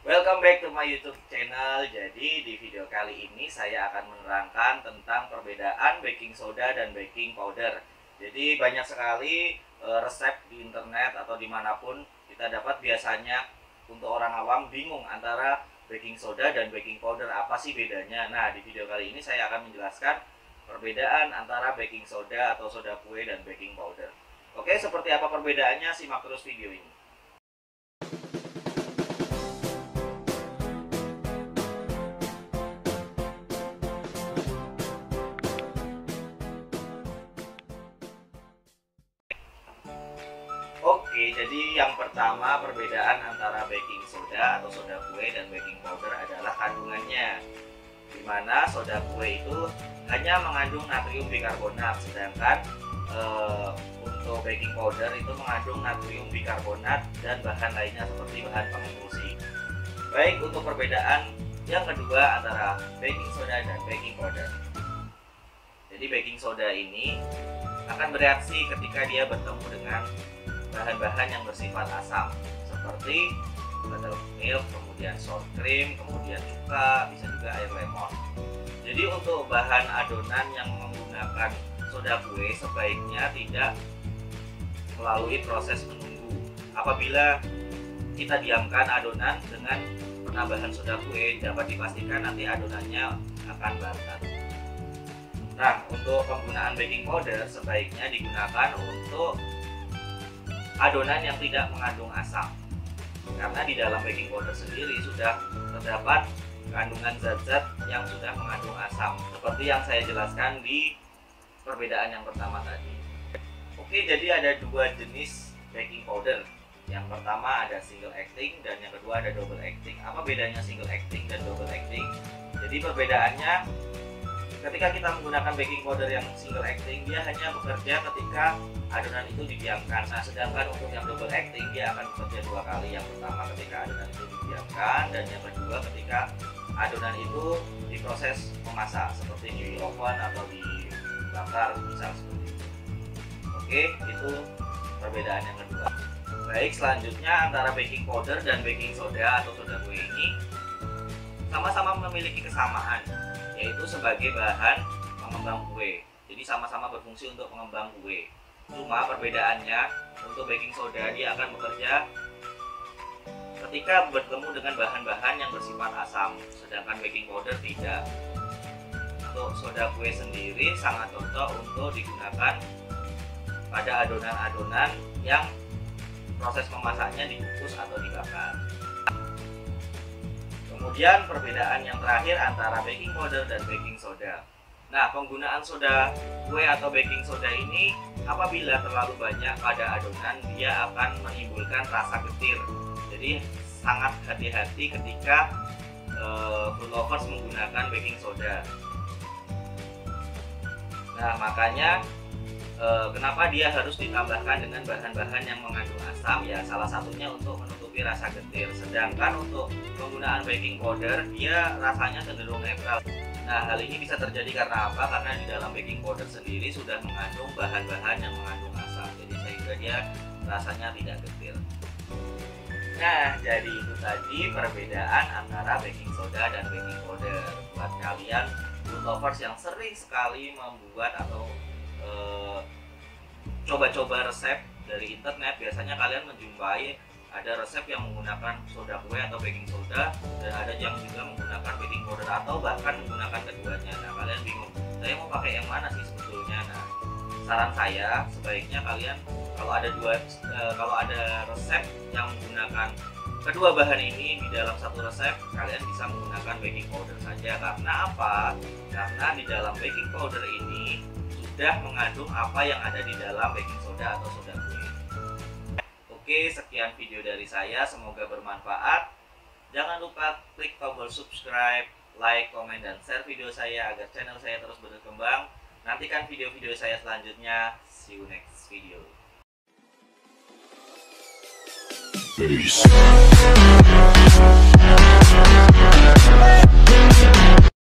Welcome back to my YouTube channel. Jadi di video kali ini saya akan menerangkan tentang perbedaan baking soda dan baking powder. Jadi banyak sekali resep di internet atau dimanapun kita dapat, biasanya untuk orang awam bingung antara baking soda dan baking powder, apa sih bedanya. Nah, di video kali ini saya akan menjelaskan perbedaan antara baking soda atau soda kue dan baking powder. Oke, seperti apa perbedaannya? Simak terus video ini. Oke, jadi yang pertama, perbedaan antara baking soda atau soda kue dan baking powder adalah kandungannya. Dimana soda kue itu hanya mengandung natrium bikarbonat, sedangkan untuk baking powder itu mengandung natrium bikarbonat dan bahan lainnya seperti bahan pengemulsi. Baik, untuk perbedaan yang kedua antara baking soda dan baking powder. Jadi baking soda ini akan bereaksi ketika dia bertemu dengan bahan-bahan yang bersifat asam seperti buttermilk, kemudian sour cream, kemudian cuka, bisa juga air lemon. Jadi untuk bahan adonan yang menggunakan soda kue sebaiknya tidak melalui proses menunggu. Apabila kita diamkan adonan dengan penambahan soda kue, dapat dipastikan nanti adonannya akan batal. Nah, untuk penggunaan baking powder sebaiknya digunakan untuk adonan yang tidak mengandung asam, karena di dalam baking powder sendiri sudah terdapat kandungan zat-zat yang sudah mengandung asam, seperti yang saya jelaskan di perbedaan yang pertama tadi. Oke, jadi ada dua jenis baking powder. Yang pertama ada single acting dan yang kedua ada double acting. Apa bedanya single acting dan double acting? Jadi perbedaannya, ketika kita menggunakan baking powder yang single acting, dia hanya bekerja ketika adonan itu didiamkan. Nah, sedangkan untuk yang double acting, dia akan bekerja dua kali. Yang pertama ketika adonan itu didiamkan, dan yang kedua ketika adonan itu diproses memasak seperti di oven atau dibakar, misal seperti itu. Oke, itu perbedaan yang kedua. Baik, selanjutnya antara baking powder dan baking soda atau soda kue ini sama-sama memiliki kesamaan, yaitu sebagai bahan pengembang kue. Jadi sama-sama berfungsi untuk pengembang kue. Cuma perbedaannya, untuk baking soda dia akan bekerja ketika bertemu dengan bahan-bahan yang bersifat asam, sedangkan baking powder tidak. Untuk soda kue sendiri sangat cocok untuk digunakan pada adonan-adonan yang proses memasaknya dikukus atau dibakar. Kemudian perbedaan yang terakhir antara baking powder dan baking soda. Nah, penggunaan soda kue atau baking soda ini apabila terlalu banyak pada adonan, dia akan menimbulkan rasa getir. Jadi sangat hati-hati ketika food lovers menggunakan baking soda. Nah, makanya kenapa dia harus ditambahkan dengan bahan-bahan yang mengandung asam, ya salah satunya untuk menutupi rasa getir. Sedangkan untuk penggunaan baking powder, dia rasanya cenderung netral. Nah, hal ini bisa terjadi karena apa? Karena di dalam baking powder sendiri sudah mengandung bahan-bahan yang mengandung asam, jadi sehingga dia rasanya tidak getir. Nah, jadi itu tadi perbedaan antara baking soda dan baking powder. Buat kalian food lovers yang sering sekali membuat atau coba-coba resep dari internet, biasanya kalian menjumpai ada resep yang menggunakan soda kue atau baking soda, dan ada yang juga menggunakan baking powder atau bahkan menggunakan keduanya. Nah, kalian bingung, saya mau pakai yang mana sih sebetulnya? Nah, saran saya sebaiknya kalian kalau ada resep yang menggunakan kedua bahan ini di dalam satu resep, kalian bisa menggunakan baking powder saja. Karena apa? Karena di dalam baking powder ini sudah mengandung apa yang ada di dalam baking soda atau soda kue. Oke, sekian video dari saya, semoga bermanfaat. Jangan lupa klik tombol subscribe, like, komen, dan share video saya agar channel saya terus berkembang. Nantikan video-video saya selanjutnya. See you next video. Peace.